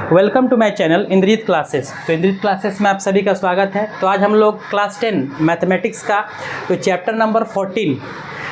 Welcome to my channel Indrajit classes. तो Indrajit classes में आप सभी का स्वागत है। तो आज हम लोग क्लास 10 मैथमेटिक्स का तो चैप्टर नंबर 14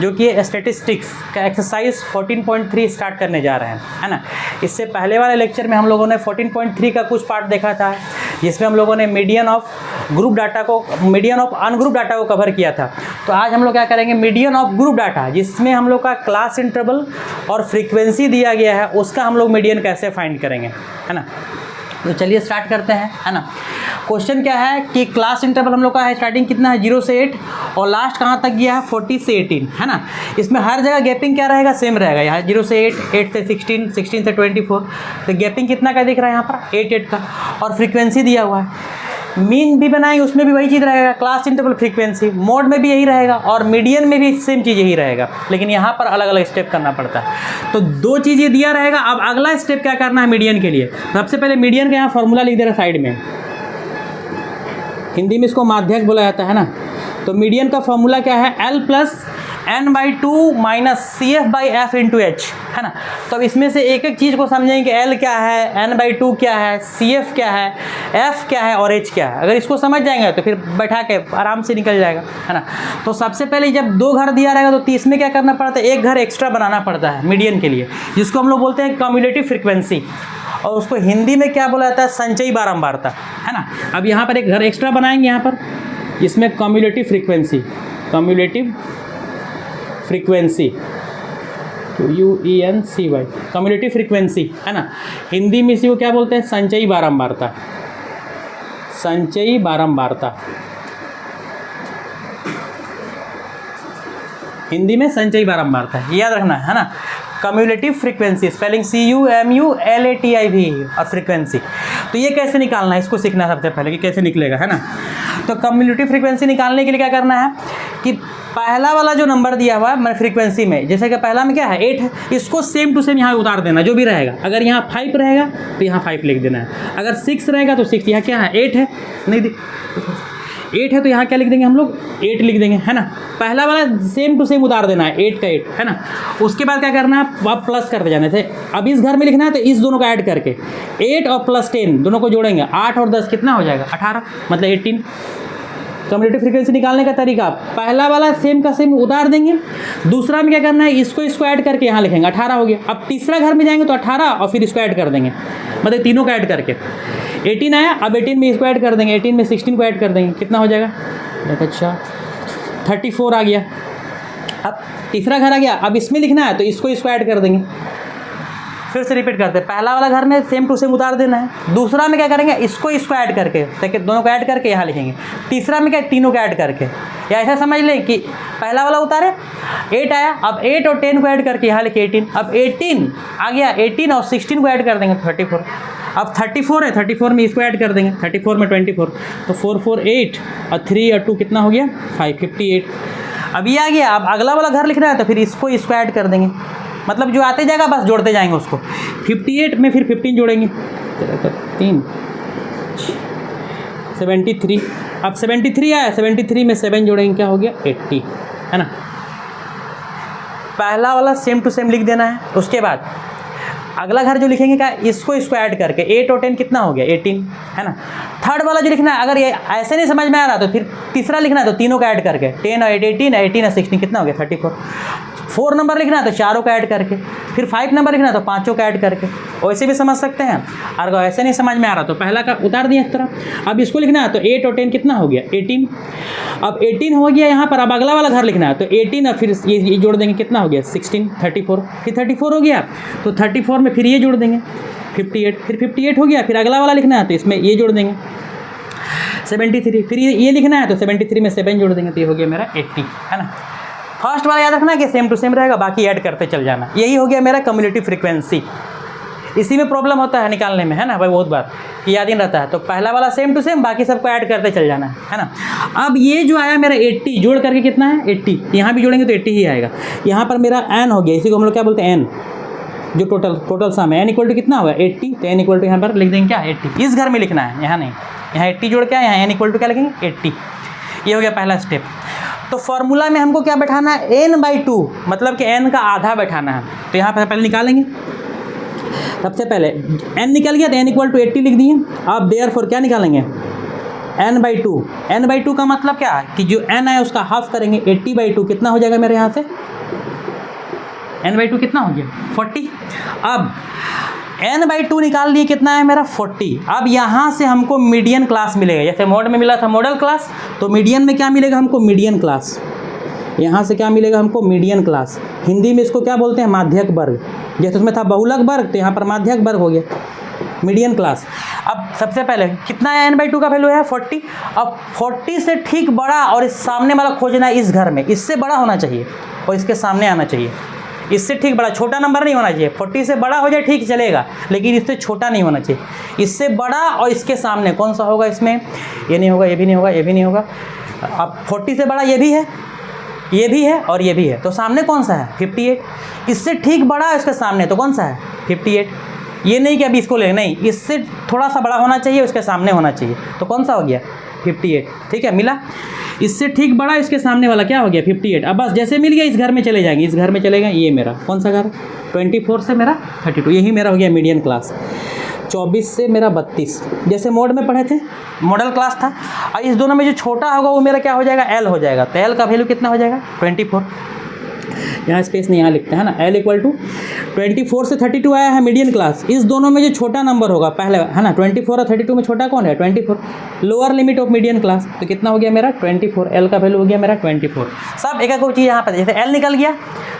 जो कि स्टैटिस्टिक्स का एक्सरसाइज 14.3 स्टार्ट करने जा रहे हैं, है ना। इससे पहले वाले लेक्चर में हम लोगों ने 14.3 का कुछ पार्ट देखा था, जिसमें हम लोगों ने मीडियन ऑफ अनग्रुप डाटा को कवर किया था। तो आज हम लोग क्या करेंगे, मीडियन ऑफ ग्रुप डाटा, जिसमें हम लोग का क्लास इंटरवल और फ्रीक्वेंसी दिया गया है, उसका हम लोग मीडियन कैसे फाइंड करेंगे, है ना। तो चलिए स्टार्ट करते हैं, है ना। क्वेश्चन क्या है कि क्लास इंटरवल हम लोग का है, स्टार्टिंग कितना है 0 से 8 और लास्ट कहाँ तक गया है 40 से 18, है ना। इसमें हर जगह गैपिंग क्या रहेगा, सेम रहेगा। यहाँ 0 से 8, 8 से 16, 16 से 24, तो गैपिंग कितना का दिख रहा है यहाँ पर 8 का। और फ्रीक्वेंसी दिया हुआ है, मीन भी बनाएंगे उसमें भी वही चीज़ रहेगा, क्लास इंटरवल फ्रीक्वेंसी, मोड में भी यही रहेगा और मीडियन में भी सेम चीज़ यही रहेगा, लेकिन यहाँ पर अलग अलग स्टेप करना पड़ता है। तो दो चीज़ें दिया रहेगा। अब अगला स्टेप क्या करना है मीडियन के लिए, सबसे पहले मीडियन का यहाँ फॉर्मूला लिख दे रहा है साइड में, हिंदी में इसको माध्यक बोला जाता है ना। तो मीडियन का फॉर्मूला क्या है, L plus n/2 minus CF/F into H, है ना। तो अब इसमें से एक एक चीज़ को समझेंगे कि L क्या है, n/2 क्या है, CF क्या है, F क्या है और H क्या है। अगर इसको समझ जाएंगे तो फिर बैठा के आराम से निकल जाएगा, है ना। तो सबसे पहले जब दो घर दिया रहेगा तो इसमें क्या करना पड़ता है, एक घर एक्स्ट्रा बनाना पड़ता है मीडियन के लिए, जिसको हम लोग बोलते हैं कम्युलेटिव फ्रीक्वेंसी, और उसको हिंदी में क्या बोला जाता है, संचयी बारंबारता, है ना। अब यहाँ पर एक घर एक्स्ट्रा बनाएंगे, यहाँ पर इसमें cumulative frequency, cumulative frequency UENCY, cumulative frequency, है ना। हिंदी में इसी को क्या बोलते हैं, संचयी बारंबारता, संचयी बारंबारता, हिंदी में संचयी बारंबारता, याद रखना है ना। कम्युलेटिव फ्रीक्वेंसी, स्पेलिंग CUMULATIV और फ्रीक्वेंसी। तो ये कैसे निकालना है, इसको सीखना है सबसे पहले कि कैसे निकलेगा, है ना। तो कम्युलेटिव फ्रीक्वेंसी निकालने के लिए क्या करना है कि पहला वाला जो नंबर दिया हुआ है फ्रीक्वेंसी में, जैसे कि पहला में क्या है 8 है, इसको सेम टू सेम यहाँ उतार देना जो भी रहेगा। अगर यहाँ 5 रहेगा तो यहाँ 5 लिख देना है, अगर 6 रहेगा तो 6, यहाँ क्या है 8 है, नहीं 8 है तो यहाँ क्या लिख देंगे हम लोग 8 लिख देंगे, है ना। पहला वाला सेम टू सेम उतार देना है, 8 का 8, है ना। उसके बाद क्या करना है, आप प्लस करते जाने थे। अब इस घर में लिखना है तो इस दोनों को ऐड करके 8 और प्लस 10 दोनों को जोड़ेंगे, 8 और 10 कितना हो जाएगा 18, मतलब 18। कम्युलेटिव फ्रीक्वेंसी निकालने का तरीका, पहला वाला सेम का सेम उतार देंगे, दूसरा में क्या करना है, इसको ऐड करके यहाँ लिखेंगे 18 हो गया। अब तीसरा घर में जाएंगे तो 18 और फिर इसको ऐड कर देंगे, मतलब तीनों को ऐड करके 18 आया। अब 18 में इसको ऐड कर देंगे, 18 में 16 को ऐड कर देंगे, कितना हो जाएगा, अच्छा 34 आ गया। अब तीसरा घर आ गया, अब इसमें लिखना है तो इसको ऐड कर देंगे। फिर से रिपीट करते हैं, पहला वाला घर में सेम टू सेम उतार देना है, दूसरा में क्या करेंगे, इसको ऐड करके, ताकि दोनों को ऐड करके यहाँ लिखेंगे, तीसरा में क्या तीनों को ऐड करके, या ऐसा समझ लें कि पहला वाला उतारे 8 आया, अब 8 और 10 को ऐड करके यहाँ लिखे 18, अब 18 आ गया, 18 और 16 को ऐड कर देंगे 34। अब 34 है, 34 में इसको ऐड कर देंगे, 34 में 24, तो 4 4 8 और 3 और 2 कितना हो गया 5, 58। अब ये आ गया, अब अगला वाला घर लिखना है तो फिर इसको ऐड कर देंगे, मतलब जो आते जाएगा बस जोड़ते जाएंगे उसको। 58 में फिर 15 जोड़ेंगे, 3 73। अब 73 आया, 73 में 7 जोड़ेंगे, क्या हो गया 80, है ना। पहला वाला सेम टू सेम लिख देना है। उसके बाद अगला घर जो लिखेंगे क्या, इसको ऐड करके 8 और 10 कितना हो गया 18, है ना। थर्ड वाला जो लिखना है, अगर ये ऐसे नहीं समझ में आ रहा तो फिर तीसरा लिखना है तो तीनों का ऐड करके 10 और 18, 18 और 16 कितना हो गया 34। 4 नंबर लिखना है तो चारों का ऐड करके, फिर 5 नंबर लिखना है तो पाँचों का ऐड करके, वैसे भी समझ सकते हैं। अगर ऐसे नहीं समझ में आ रहा तो पहला का उतार दिया इस तरह। अब इसको लिखना है तो 8 और 10 कितना हो गया 18। अब 18 हो गया यहाँ पर, अब अगला वाला घर लिखना है तो 18 और फिर ये जोड़ देंगे, कितना हो गया 16, 34, फिर 34 हो गया तो 34 में फिर ये जोड़ देंगे 58, फिर 58 हो गया, फिर अगला वाला लिखना है तो इसमें ये जोड़ देंगे 73, फिर ये लिखना है तो 73 में 7 जोड़ देंगे तो ये हो गया मेरा 80, है ना। फर्स्ट वाला याद रखना कि सेम टू सेम रहेगा, बाकी ऐड करते चल जाना। यही हो गया मेरा कम्युलेटिव फ्रीक्वेंसी। इसी में प्रॉब्लम होता है निकालने में, है ना भाई, बहुत बार याद ही रहता है। तो पहला वाला सेम टू सेम, बाकी सबको ऐड करते चल जाना है ना। अब ये जो आया मेरा 80 जोड़ करके कितना है 80, यहाँ भी जोड़ेंगे तो 80 ही आएगा। यहाँ पर मेरा n हो गया, इसी को हम लोग क्या बोलते हैं n, जो टोटल सम है। n इक्वल टू कितना होगा 80, तो n इक्वल टू यहाँ पर लिख देंगे क्या 80, इस घर में लिखना है, यहाँ नहीं, यहाँ 80 जोड़ के यहाँ n इक्वल टू क्या लिखेंगे 80। ये हो गया पहला स्टेप। तो फॉर्मूला में हमको क्या बैठाना है n/2, मतलब कि n का आधा बैठाना है। तो यहाँ पर पहले निकालेंगे, सबसे पहले n निकल गया तो n इक्वल टू 80 लिख दिए। अब देयरफॉर क्या निकालेंगे, n/2। n/2 का मतलब क्या है कि जो n है उसका हाफ करेंगे, 80/2 कितना हो जाएगा मेरे यहाँ से, n/2 कितना हो गया 40। अब n/2 निकाल लिए, कितना है मेरा 40। अब यहाँ से हमको मीडियन क्लास मिलेगा, जैसे मोड में मिला था मॉडल क्लास, तो मीडियन में क्या मिलेगा हमको, मीडियन क्लास। यहाँ से क्या मिलेगा हमको, मीडियन क्लास। हिंदी में इसको क्या बोलते हैं, माध्यक वर्ग। जैसे उसमें था बहुलक वर्ग, तो यहाँ पर माध्यक वर्ग हो गया, मीडियन क्लास। अब सबसे पहले कितना है, n/2 का वैल्यू है 40। अब 40 से ठीक बड़ा और इस सामने वाला खोजना है, इस घर में इससे बड़ा होना चाहिए और इसके सामने आना चाहिए। इससे ठीक बड़ा, छोटा नंबर नहीं होना चाहिए। 40 से बड़ा हो जाए ठीक चलेगा, लेकिन इससे छोटा नहीं होना चाहिए। इससे बड़ा और इसके सामने कौन सा होगा, इसमें ये नहीं होगा, ये भी नहीं होगा, ये भी नहीं होगा। अब 40 से बड़ा ये भी है, ये भी है और ये भी है, तो सामने कौन सा है 58। इससे ठीक बड़ा है इसके सामने, तो कौन सा है 58। ये नहीं कि अभी इसको ले, नहीं, इससे थोड़ा सा बड़ा होना चाहिए, उसके सामने होना चाहिए, तो कौन सा हो गया 58। ठीक है, मिला। इससे ठीक बड़ा इसके सामने वाला क्या हो गया 58। अब बस जैसे मिल गया इस घर में चले जाएंगे, इस घर में चले गए। ये मेरा कौन सा घर, 24 से मेरा 32, यही मेरा हो गया मीडियन क्लास। 24 से मेरा 32, जैसे मोड में पढ़े थे, मॉडल क्लास था। और इस दोनों में जो छोटा होगा वो मेरा क्या हो जाएगा, L हो जाएगा। तो L का वैल्यू कितना हो जाएगा 24। यहाँ स्पेस नहीं, यहाँ लिखते हैं ना, L इक्वल टू 24 से 32 आया है मीडियन क्लास। इस दोनों में जो छोटा नंबर होगा पहले, है ना, 24 और 32 में छोटा कौन है 24, lower limit of median class. तो कितना हो गया मेरा 24, L का वैल्यू हो गया मेरा 24। सब एक एक चीज़ यहाँ पर, जैसे L निकल गया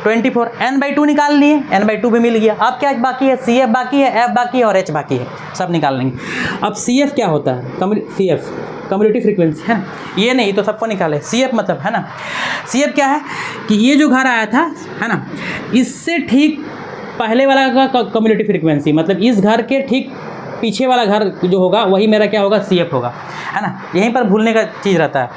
24, n/2 निकाल लिए, n/2 भी मिल गया। अब क्या बाकी है, CF बाकी है, F बाकी है और H बाकी है, सब निकाल लेंगे। अब CF क्या होता है, CF कम्युनिटी फ्रीक्वेंसी है ना, ये नहीं तो सबको निकाले। CF मतलब है ना, CF क्या है कि ये जो घर आया था, है ना, इससे ठीक पहले वाला का कम्युनिटी फ्रीक्वेंसी, मतलब इस घर के ठीक पीछे वाला घर जो होगा वही मेरा क्या होगा, CF होगा, है ना। यहीं पर भूलने का चीज़ रहता है।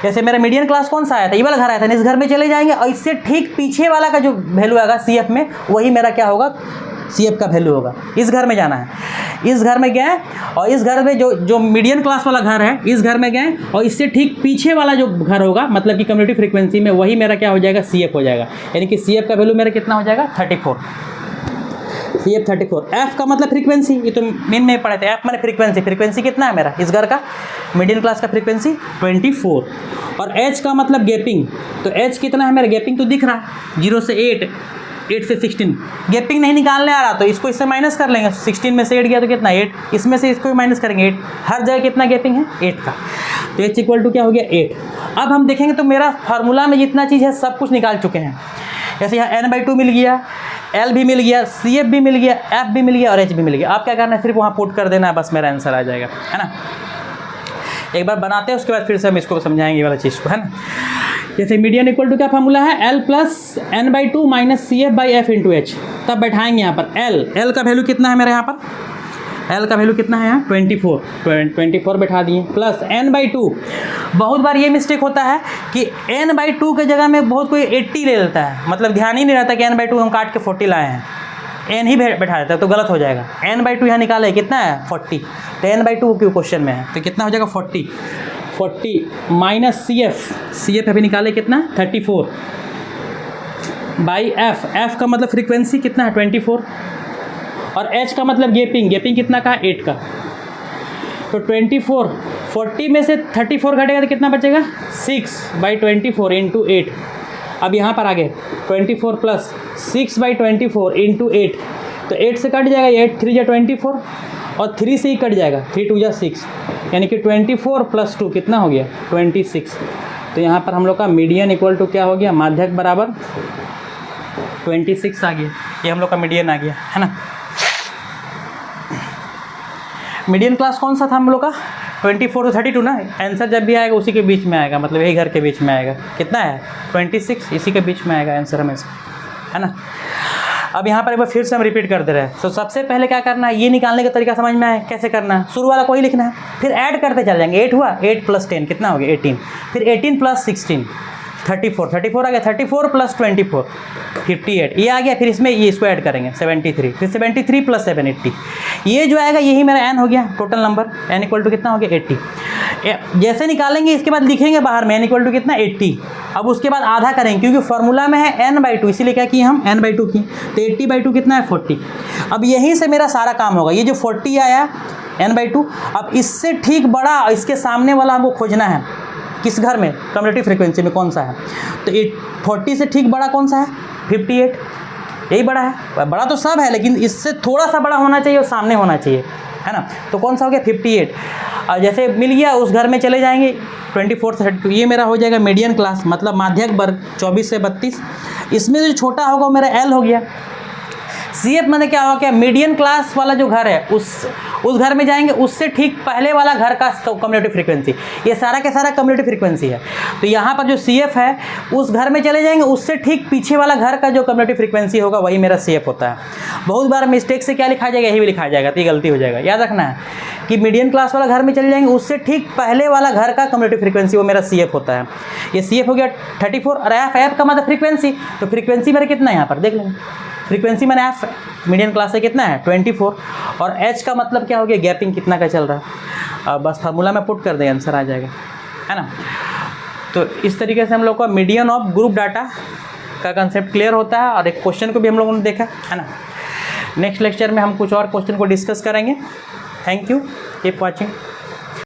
जैसे मेरा मीडियन क्लास कौन सा आया था, ये वाला घर आया था, इस घर में चले जाएंगे और इससे ठीक पीछे वाला का जो वैल्यू आएगा CF में, वही मेरा क्या होगा, CF का वैल्यू होगा। इस घर में जाना है, इस घर में गए और इस घर में जो मीडियन क्लास वाला घर है, इस घर में गए और इससे ठीक पीछे वाला जो घर होगा, मतलब कि कम्युनिटी फ्रीक्वेंसी में, वही मेरा क्या हो जाएगा, CF हो जाएगा। यानी कि CF का वैल्यू मेरा कितना हो जाएगा 34, CF 34। F का मतलब फ्रीक्वेंसी, ये तो मेन में पढ़े थे। F माने फ्रीक्वेंसी, फ्रीक्वेंसी कितना है मेरा, इस घर का मीडियन क्लास का फ्रीक्वेंसी 24। और H का मतलब गैपिंग, तो H कितना है मेरा, गैपिंग तो दिख रहा है 0 से 8, 8 से 16। गैपिंग नहीं निकालने आ रहा तो इसको इससे माइनस कर लेंगे, 16 में से 8 गया तो कितना 8, इसमें से इसको माइनस करेंगे 8। हर जगह कितना गैपिंग है 8 का, तो H इक्वल टू क्या हो गया 8। अब हम देखेंगे तो मेरा फार्मूला में जितना चीज़ है सब कुछ निकाल चुके हैं। जैसे यहाँ n/2 मिल गया, L भी मिल गया, CF भी मिल गया, F भी मिल गया और H भी मिल गया। आप क्या करना है, सिर्फ वहाँ पुट कर देना है, बस मेरा आंसर आ जाएगा, है ना। एक बार बनाते हैं, उसके बाद फिर से हम इसको समझाएंगे ये वाला चीज़ को, है ना। जैसे मीडियन इक्वल टू क्या फार्मूला है, L plus n/2 minus CF/F into H। तब बैठाएंगे यहाँ पर L का वैल्यू कितना है मेरे यहाँ पर, L का वैल्यू कितना है यहाँ 24 बैठा दिए, प्लस n/2। बहुत बार ये मिस्टेक होता है कि n/2 के जगह में बहुत कोई 80 ले लेता है, मतलब ध्यान ही नहीं रहता कि n/2 हम काट के 40 लाए हैं, n ही बैठा देता है, तो गलत हो जाएगा। n/2 यहाँ निकाला है, कितना है 40, तो n/2 क्यों क्वेश्चन में है, तो कितना हो जाएगा 40 माइनस CF अभी निकाले कितना 34 बाई F का मतलब फ्रीक्वेंसी कितना है 24, और H का मतलब गैपिंग कितना का 8 का, तो 40 में से 34 घटेगा तो कितना बचेगा 6/24 इंटू 8। अब यहाँ पर आगे 24 प्लस 6/24 इंटू 8, तो 8 से कट जाएगा, 8 3 जा 24 और 3 से ही कट जाएगा, 3 2 जा 6, यानी कि 24 प्लस 2 कितना हो गया 26। तो यहाँ पर हम लोग का मीडियन इक्वल टू क्या हो गया, माध्यक बराबर 26 आ गया। ये हम लोग का मीडियन आ गया, है ना। मीडियन क्लास कौन सा था हम लोग का 24 से 32 ना, आंसर जब भी आएगा उसी के बीच में आएगा, मतलब यही घर के बीच में आएगा। कितना है 26, इसी के बीच में आएगा आंसर हमेशा, है ना। अब यहाँ पर एक बार फिर से हम रिपीट कर दे रहे हैं। तो सबसे पहले क्या करना है, ये निकालने का तरीका समझ में आए कैसे करना है, शुरू वाला कोई लिखना है, फिर ऐड करते चल जाएंगे। 8 हुआ, 8 प्लस 10 कितना हो गया 18, फिर 18 प्लस 16 34 आ गया, 34 प्लस 24 58, ये आ गया। फिर इसमें ये इसको ऐड करेंगे 73, फिर 73 प्लस 7 80, ये जो आएगा यही मेरा n हो गया total number, n equal to कितना हो गया 80। जैसे निकालेंगे इसके बाद लिखेंगे बाहर में n इक्वल टू कितना 80। अब उसके बाद आधा करेंगे क्योंकि फॉर्मूला में है n/2, इसीलिए क्या किए हम n/2 की। तो 80/2 कितना है 40। अब यहीं से मेरा सारा काम होगा। ये जो 40 आया n/2, अब इससे ठीक बड़ा इसके सामने वाला हमको खोजना है। किस घर में? कम्युलेटिव फ्रीक्वेंसी में कौन सा है? तो 40 से ठीक बड़ा कौन सा है? 58। यही बड़ा है। बड़ा तो सब है लेकिन इससे थोड़ा सा बड़ा होना चाहिए और सामने होना चाहिए, है ना। तो कौन सा हो गया 58। और जैसे मिल गया उस घर में चले जाएंगे 24 से 32। ये मेरा हो जाएगा मीडियन क्लास, मतलब माध्यक वर्ग 24 से 32। इसमें जो छोटा होगा वो मेरा L हो गया। CF मैंने क्या हो गया? मीडियन क्लास वाला जो घर है उस घर में जाएंगे, उससे ठीक पहले वाला घर का कम्युलेटिव फ्रीक्वेंसी। ये सारा का सारा कम्युलेटिव फ्रीक्वेंसी है। तो यहाँ पर जो CF है उस घर में चले जाएंगे, उससे ठीक पीछे वाला घर का जो कम्युलेटिव फ्रीक्वेंसी होगा वही मेरा CF होता है। बहुत बार मिस्टेक से क्या लिखा जाएगा? यही भी लिखा जाएगा, तो ये गलती हो जाएगा। याद रखना है कि मीडियन क्लास वाला घर में चले जाएंगे, उससे ठीक पहले वाला घर का कम्युलेटिव फ्रीक्वेंसी वो मेरा CF होता है। ये CF हो गया 34। और F का मतलब फ्रीक्वेंसी, तो फ्रीक्वेंसी मेरा कितना है यहाँ पर देख लेंगे। फ्रीक्वेंसी मैंने F मीडियन क्लास से कितना है 24। और H का मतलब क्या हो गया? गैपिंग कितना का चल रहा है। बस फार्मूला में पुट कर दें, आंसर आ जाएगा, है ना। तो इस तरीके से हम लोग का मीडियन ऑफ ग्रुप डाटा का कंसेप्ट क्लियर होता है। और एक क्वेश्चन को भी हम लोगों ने देखा, है ना। नेक्स्ट लेक्चर में हम कुछ और क्वेश्चन को डिस्कस करेंगे। Thank you, keep watching.